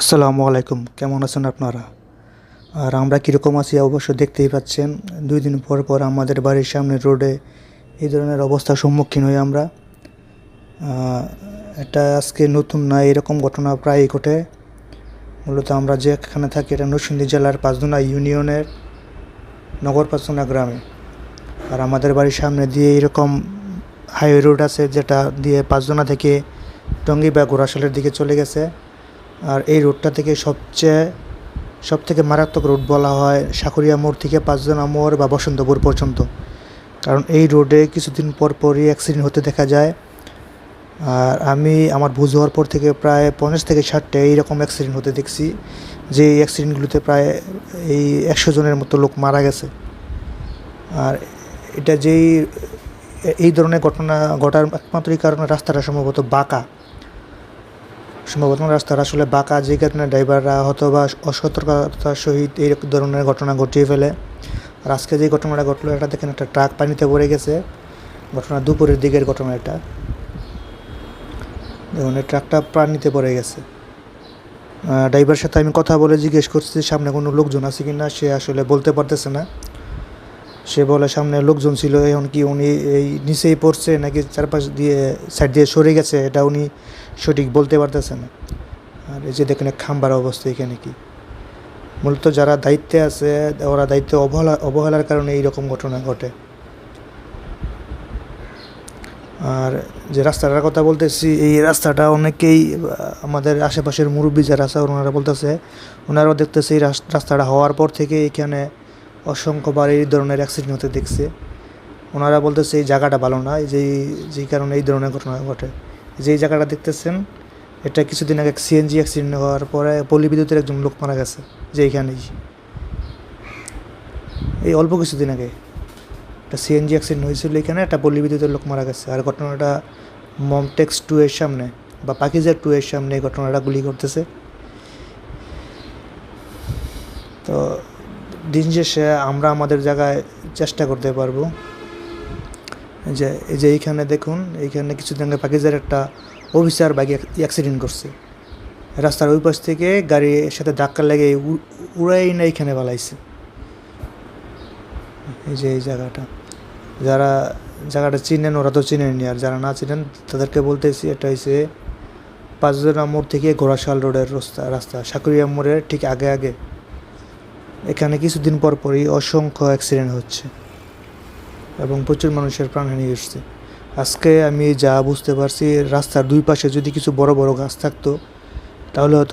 আসসালামু আলাইকুম, কেমন আছেন আপনারা? আর আমরা কীরকম আছি অবশ্য দেখতেই পাচ্ছেন। 2 দিন পর পর আমাদের বাড়ির সামনের রোডে এই ধরনের অবস্থার সম্মুখীন হই আমরা। এটা আজকে নতুন না, এরকম ঘটনা প্রায়ই ঘটে। মূলত আমরা যেখানে থাকি এটা নরসিংদী জেলার পাঁচদুনা ইউনিয়নের নগর পাঁচদুনা গ্রামে। আর আমাদের বাড়ির সামনে দিয়ে এরকম হাইওয়ে রোড আছে, যেটা দিয়ে পাঁচদুনা থেকে টঙ্গী বা ঘোড়াশালের দিকে চলে গেছে। আর এই রোডটা থেকে সবথেকে মারাত্মক রোড বলা হয় সাকুরিয়া মোড় থেকে পাঁচদুনা মোড় বা বসন্তপুর পর্যন্ত। কারণ এই রোডে কিছুদিন পর পরই অ্যাক্সিডেন্ট হতে দেখা যায়। আর আমি আমার বুঝ হওয়ার পর থেকে প্রায় 50 থেকে 60টা এইরকম অ্যাক্সিডেন্ট হতে দেখছি, যে এই অ্যাক্সিডেন্টগুলোতে প্রায় এই 100 জনের মতো লোক মারা গেছে। আর এটা এই ধরনের ঘটনা ঘটার একমাত্রই কারণ রাস্তাটা সম্ভবত রাস্তাটা আসলে বাঁকা, যে কারণে ড্রাইভাররা হয়তো বা অসতর্কতার সহিত এই ধরনের ঘটনা ঘটিয়ে ফেলে। আর আজকে যে ঘটনাটা ঘটলো, এটা দেখেন একটা ট্রাক পানিতে পড়ে গেছে। ঘটনা দুপুরের দিকের ঘটনা এটা। দেখুন, এই ট্রাকটা পানিতে পড়ে গেছে। ড্রাইভারের সাথে আমি কথা বলে জিজ্ঞেস করছি সামনে কোনো লোকজন আছে কি না, সে আসলে বলতে পারতেছে না। সে বলে সামনে লোকজন ছিল, এখন কি উনি এই নিচেই পড়ছে নাকি চারপাশ দিয়ে সাইড দিয়ে সরে গেছে, এটা উনি সঠিক বলতে পারতেছে না। আর এই যে দেখেন খাম্বার অবস্থা এখানে কি, মূলত যারা দায়িত্বে আছে ওরা দায়িত্বে অবহেলার কারণে এইরকম ঘটনা ঘটে। আর যে রাস্তাটার কথা বলতেছি, এই রাস্তাটা অনেকেই আমাদের আশেপাশের মুরব্বী যারা আছে ওনারা বলতেছে, ওনারাও দেখতেছে এই রাস্তাটা হওয়ার পর থেকে এখানে অসংখ্যবার এই ধরনের অ্যাক্সিডেন্ট হতে দেখছে। ওনারা বলতেছে এই জায়গাটা ভালো না, যেই কারণে এই ধরনের ঘটনা ঘটে। যেই জায়গাটা দেখতেছেন, এটা কিছুদিন আগে সিএনজি অ্যাক্সিডেন্ট হওয়ার পরে পল্লী বিদ্যুতের একজন লোক মারা গেছে, যে এইখানেই এই অল্প কিছুদিন আগে একটা সিএনজি অ্যাক্সিডেন্ট হয়েছিল এখানে, একটা পল্লী বিদ্যুতের লোক মারা গেছে। আর ঘটনাটা মমটেক্স 2 এর সামনে বা পাকিজা 2 এর সামনে এই ঘটনাটা গুলি করতেছে। তো দিন শেষে আমরা আমাদের জায়গায় চেষ্টা করতে পারবো। এই যে এইখানে দেখুন, এইখানে কিছুদিন আগে পাকিজার একটা অফিসার বাইক অ্যাক্সিডেন্ট করছে। রাস্তার ওই পাশ থেকে গাড়ির সাথে ধাক্কা লেগে উড়াই না এইখানে বালাইছে। এই যে এই জায়গাটা চিনেন ওরা তো চিনেনি, আর যারা না চিনেন তাদেরকে বলতেছি, এটা হচ্ছে পাঁচদুনা মোড় থেকে ঘোড়াশাল রোডের রাস্তা সাকুরিয়া মোড়ের ঠিক আগে। এখানে কিছুদিন পর পরই অসংখ্য অ্যাক্সিডেন্ট হচ্ছে এবং প্রচুর মানুষের প্রাণহানি হচ্ছে। আজকে আমি যা বুঝতে পারছি, রাস্তার দুই পাশে যদি কিছু বড় বড় গাছ থাকতো তাহলে হয়তো